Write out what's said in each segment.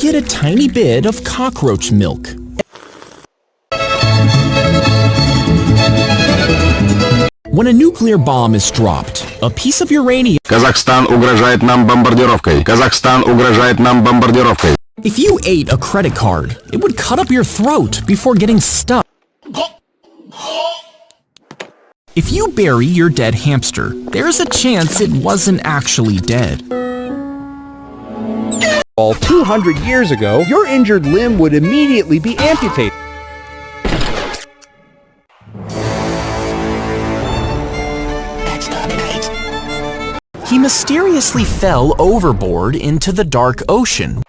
get a tiny bit of cockroach milk. When a nuclear bomb is dropped, a piece of uranium... Казахстан угрожает нам бомбардировкой. Казахстан угрожает нам бомбардировкой. If you ate a credit card, it would cut up your throat before getting stuck. If you bury your dead hamster, there's a chance it wasn't actually dead. All 200 years ago, your injured limb would immediately be amputated. He mysteriously fell overboard into the dark ocean.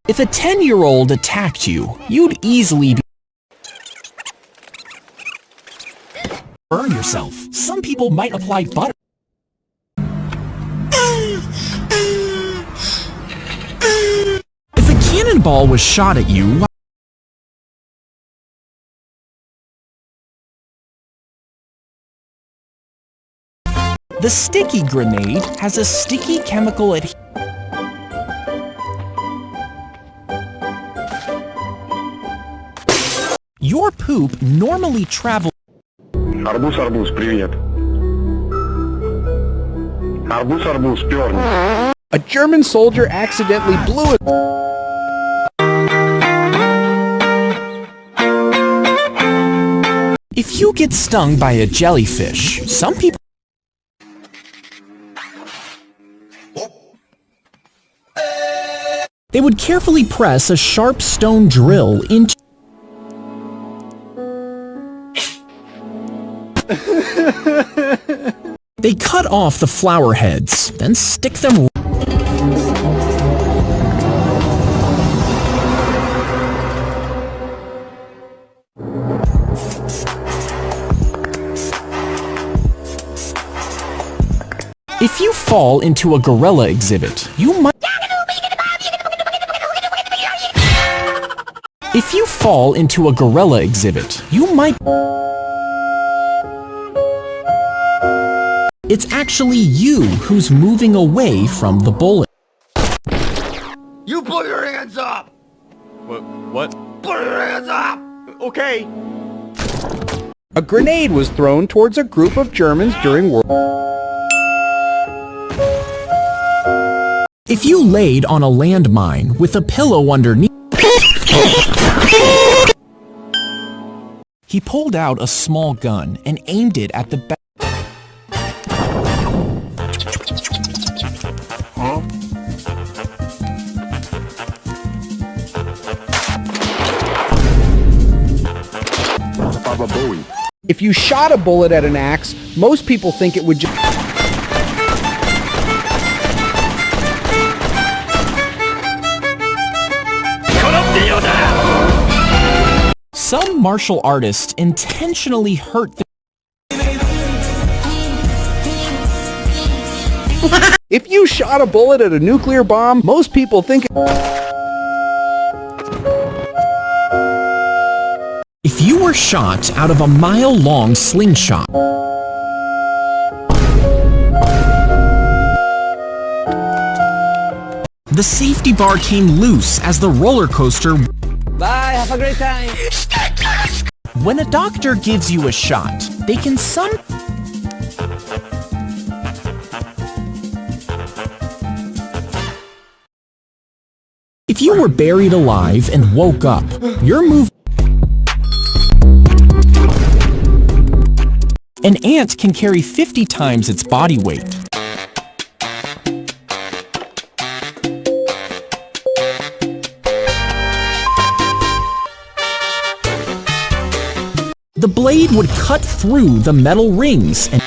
If a 10-year-old attacked you, you'd easily burn yourself. Some people might apply butter. If a cannonball was shot at you, the sticky grenade has a sticky chemical adhesion. Your poop normally travels. Арбуз, арбуз, привет. Арбуз, арбуз, перни. A German soldier accidentally blew it. If you get stung by a jellyfish, some people... They would carefully press a sharp stone drill into... They cut off the flower heads, then stick them... If you fall into a gorilla exhibit, you might... If you fall into a gorilla exhibit, you might... It's actually you who's moving away from the bullet. You put your hands up! What? Put your hands up! Okay. A grenade was thrown towards a group of Germans during World War. If you laid on a landmine with a pillow underneath... He pulled out a small gun and aimed it at the back. If you shot a bullet at an axe, most people think it would just... Some martial artists intentionally hurt the... If you shot a bullet at a nuclear bomb, most people think... If you were shot out of a mile-long slingshot... The safety bar came loose as the roller coaster... Bye, have a great time! When a doctor gives you a shot, they can If you were buried alive and woke up, your move... An ant can carry 50 times its body weight. The blade would cut through the metal rings and...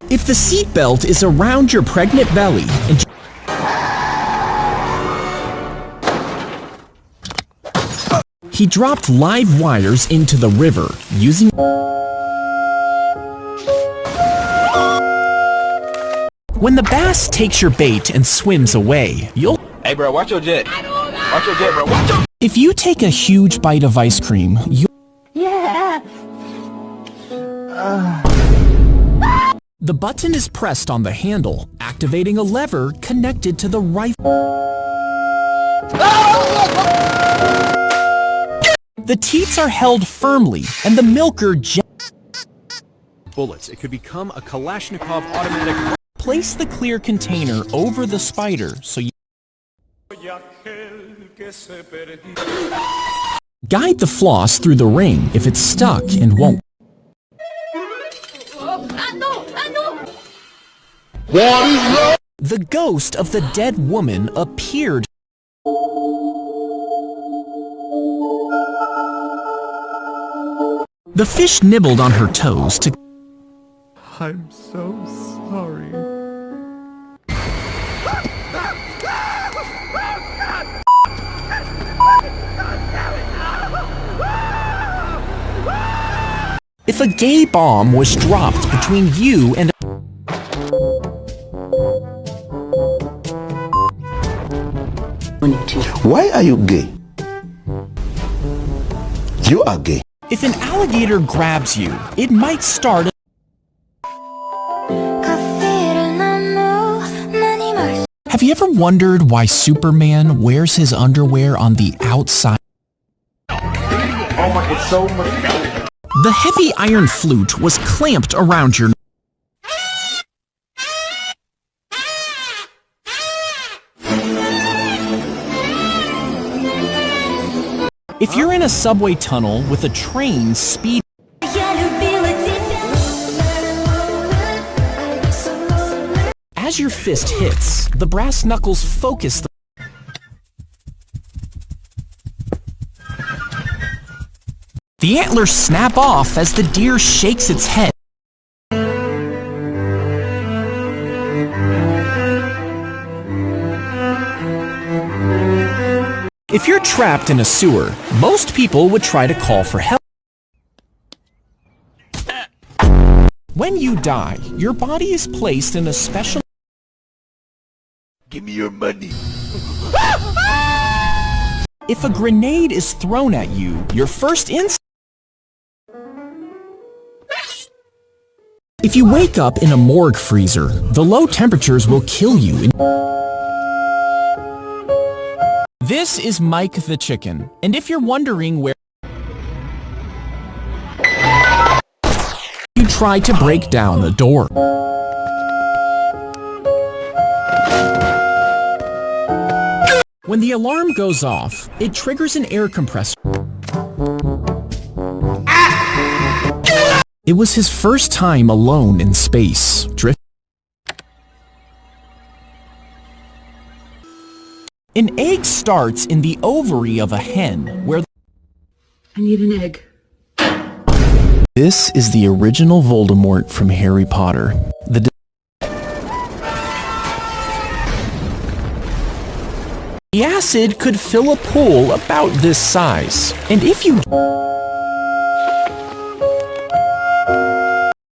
If the seatbelt is around your pregnant belly and... He dropped live wires into the river using... When the bass takes your bait and swims away, you'll... Hey, bro, watch your jet. Watch your jet, bro. Watch your... If you take a huge bite of ice cream, you... Yeah! If you take a huge bite of ice cream, you... The button is pressed on the handle, activating a lever connected to the rifle. The teats are held firmly, and the milker Bullets. It could become a Kalashnikov automatic. Place the clear container over the spider so you guide the floss through the ring if it's stuck and won't. The ghost of the dead woman appeared. The fish nibbled on her toes to I'm so sorry. if a gay bomb was dropped between you and Why are you gay? You are gay. if an alligator grabs you, it might start. Have you ever wondered why Superman wears his underwear on the outside? The heavy iron flute was clamped around your. If you're in a subway tunnel with a train speed. As your fist hits, the brass knuckles focus the antlers snap off as the deer shakes its head. If you're trapped in a sewer, most people would try to call for help. When you die, your body is placed in a special. Give me your money. If a grenade is thrown at you, your first instinct. If you wake up in a morgue freezer, the low temperatures will kill you. This is Mike the Chicken, and if you're wondering where you try to break down the door. When the alarm goes off, it triggers an air compressor. It was his first time alone in space. An egg starts in the ovary of a hen, where I need an egg. this is the original Voldemort from Harry Potter. The acid could fill a pool about this size, and if you...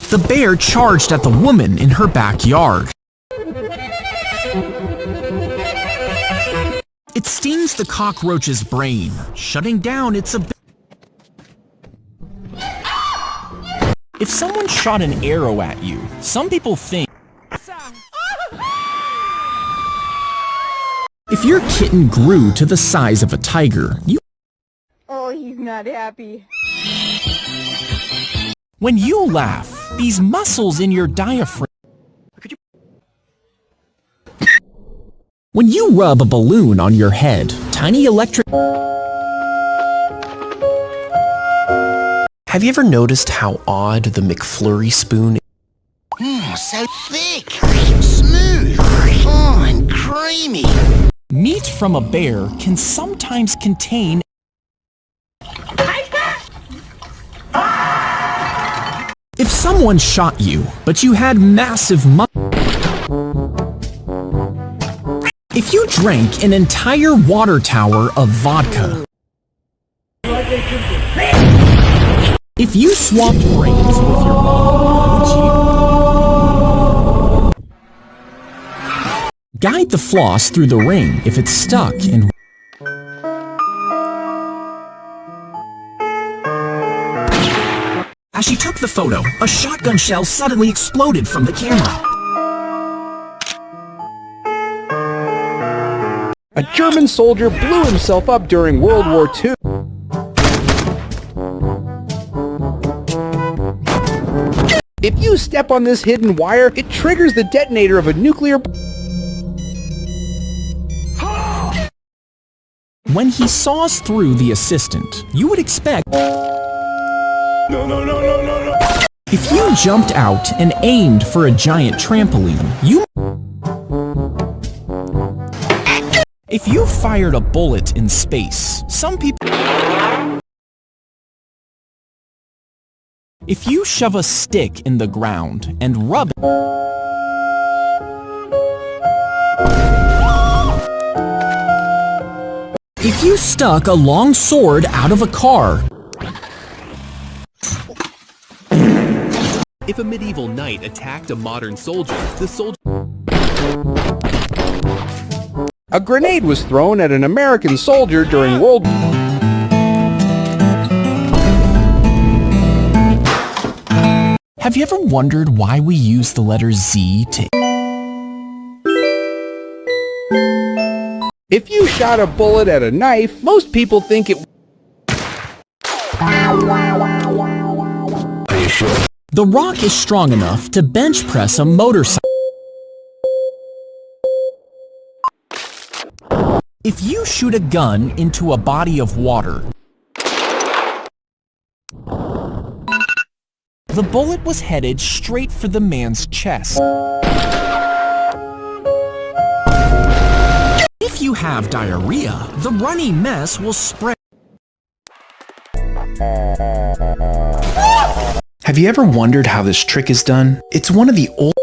The bear charged at the woman in her backyard. It stings the cockroach's brain, shutting down its ability. If someone shot an arrow at you, some people think... If your kitten grew to the size of a tiger, you... Oh, he's not happy. When you laugh, these muscles in your diaphragm... When you rub a balloon on your head, tiny electric... Have you ever noticed how odd the McFlurry spoon is? So thick, smooth, and creamy. Meat from a bear can sometimes contain... If someone shot you, but you had massive If you drank an entire water tower of vodka. If you swapped brains with your mom, would you... Guide the floss through the ring if it's stuck and... As she took the photo, a shotgun shell suddenly exploded from the camera. A German soldier blew himself up during World War II. If you step on this hidden wire, it triggers the detonator of a nuclear bomb. When he saws through the assistant, you would expect... If you jumped out and aimed for a giant trampoline, you... If you fired a bullet in space, some people... If you shove a stick in the ground and rub it... If you stuck a long sword out of a car... If a medieval knight attacked a modern soldier, the soldier... A grenade was thrown at an American soldier during World War II. Have you ever wondered why we use the letter Z to... If you shot a bullet at a knife, most people think it... Are you sure? The rock is strong enough to bench press a motorcycle. If you shoot a gun into a body of water, the bullet was headed straight for the man's chest. If you have diarrhea, the runny mess will spread. Have you ever wondered how this trick is done? It's one of the old...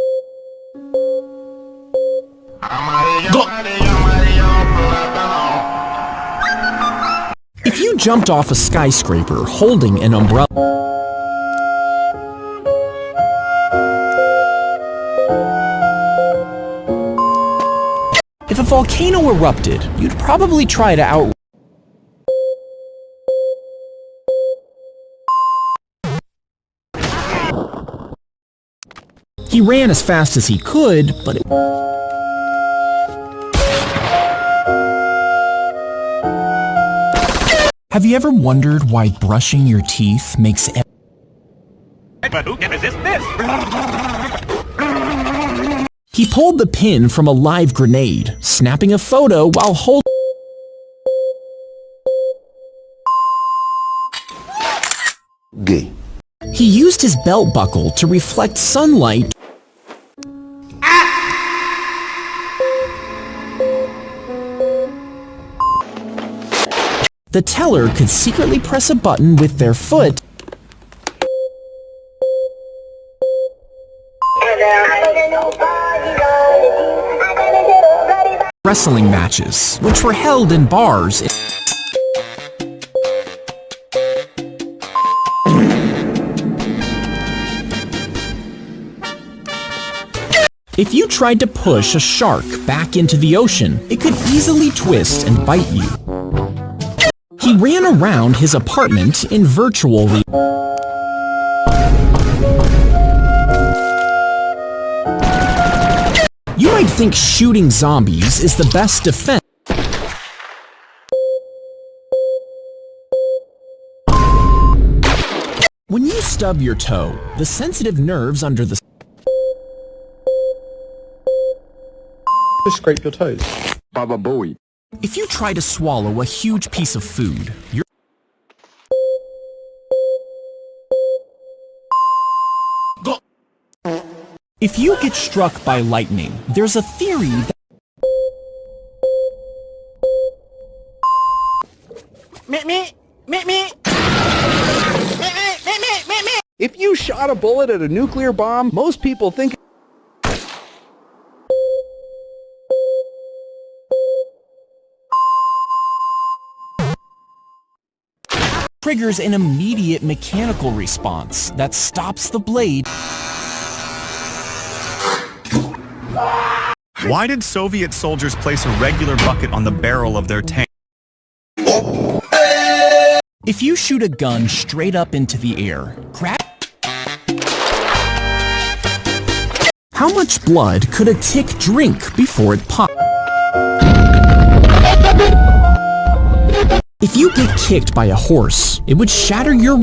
If you jumped off a skyscraper holding an umbrella, if a volcano erupted, you'd probably try to out... He ran as fast as he could, but it... Have you ever wondered why brushing your teeth makes... But who can resist this? He pulled the pin from a live grenade, snapping a photo while holding... Gay. He used his belt buckle to reflect sunlight. The teller could secretly press a button with their foot wrestling matches, which were held in bars. If you tried to push a shark back into the ocean, it could easily twist and bite you. He ran around his apartment in virtual reality. You might think shooting zombies is the best defense. When you stub your toe, the sensitive nerves under the... Just scrape your toes. Baba Booey. If you try to swallow a huge piece of food, you're... If you get struck by lightning, there's a theory that... If you shot a bullet at a nuclear bomb, most people think... triggers an immediate mechanical response that stops the blade. Why did Soviet soldiers place a regular bucket on the barrel of their tank? If you shoot a gun straight up into the air, How much blood could a tick drink before it popped? If you get kicked by a horse, it would shatter your...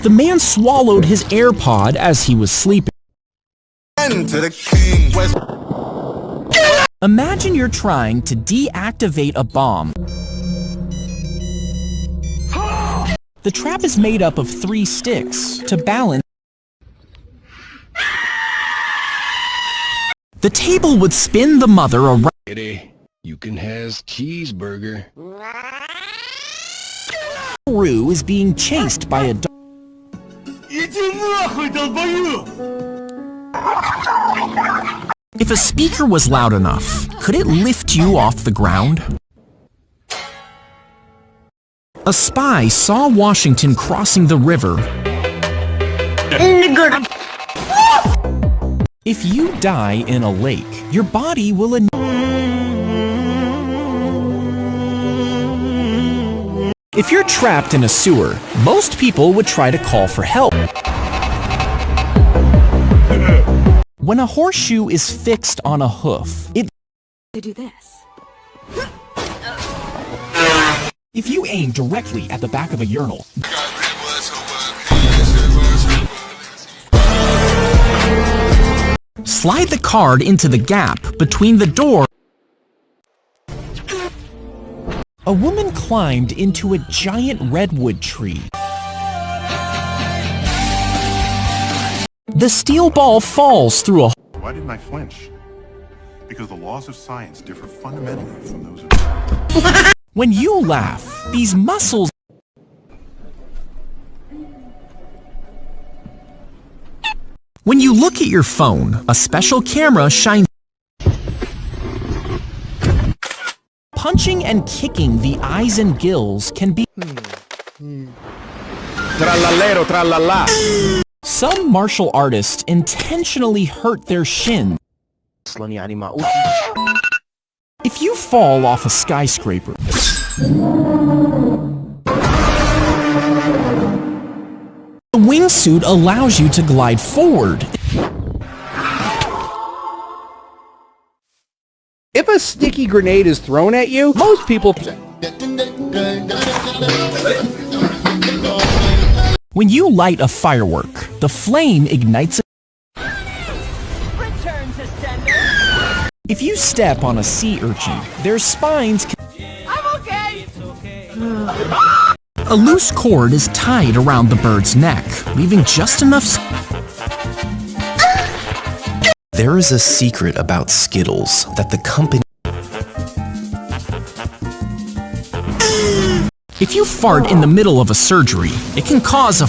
The man swallowed his AirPod as he was sleeping. Imagine you're trying to deactivate a bomb. The trap is made up of 3 sticks to balance. The table would spin the mother around. You can have cheeseburger. Roo is being chased by a dog. If a speaker was loud enough, could it lift you off the ground? A spy saw Washington crossing the river. If you die in a lake, your body will... If you're trapped in a sewer, most people would try to call for help. When a horseshoe is fixed on a hoof, it... To do this. If you aim directly at the back of a urinal, slide the card into the gap between the door. A woman climbed into a giant redwood tree. The steel ball falls through a... Why didn't I flinch? Because the laws of science differ fundamentally from those of... When you laugh, these muscles... When you look at your phone, a special camera shines... Punching and kicking the eyes and gills can be... Trallallero, trallalla. Some martial artists intentionally hurt their shin. If you fall off a skyscraper, the wingsuit allows you to glide forward. If a sticky grenade is thrown at you, most people... When you light a firework, the flame ignites. Return to sender. If you step on a sea urchin, their spines can... I'm okay. A loose cord is tied around the bird's neck, leaving just enough... There is a secret about Skittles that the company... If you fart in the middle of a surgery, it can cause a...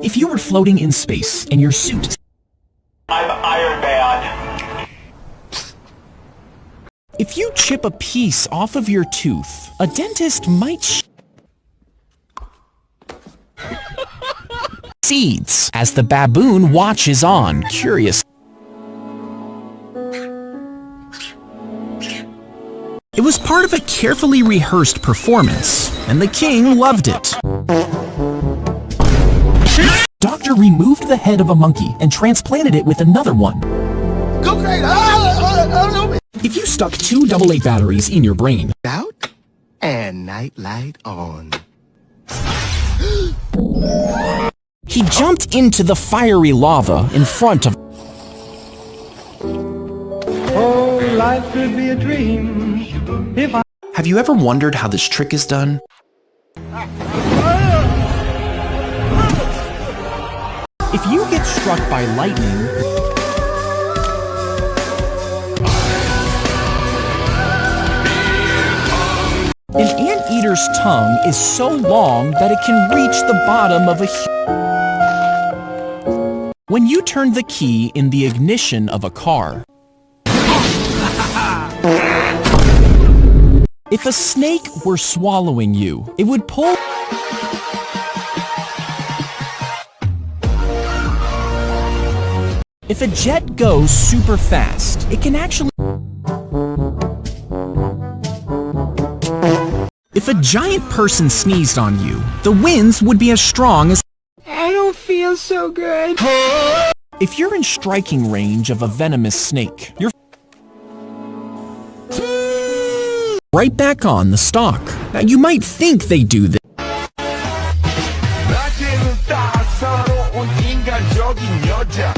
If you were floating in space and your suit... I'm Iron Man. If you chip a piece off of your tooth, a dentist might... Seeds, as the baboon watches on, curious. It was part of a carefully rehearsed performance, and the king loved it. Doctor removed the head of a monkey and transplanted it with another one. Go crazy! If you stuck 2 AA batteries in your brain, Out and night light on. he jumped into the fiery lava in front of... Oh, life could be a dream if I... Have you ever wondered how this trick is done? If you get struck by lightning... An anteater's tongue is so long that it can reach the bottom of a... When you turn the key in the ignition of a car... If a snake were swallowing you, it would pull... If a jet goes super fast, it can actually... If a giant person sneezed on you, the winds would be as strong as... I don't feel so good. If you're in striking range of a venomous snake, you're right back on the stalk. Now you might think they do this. 낮에는 따사로운 인간적인 여자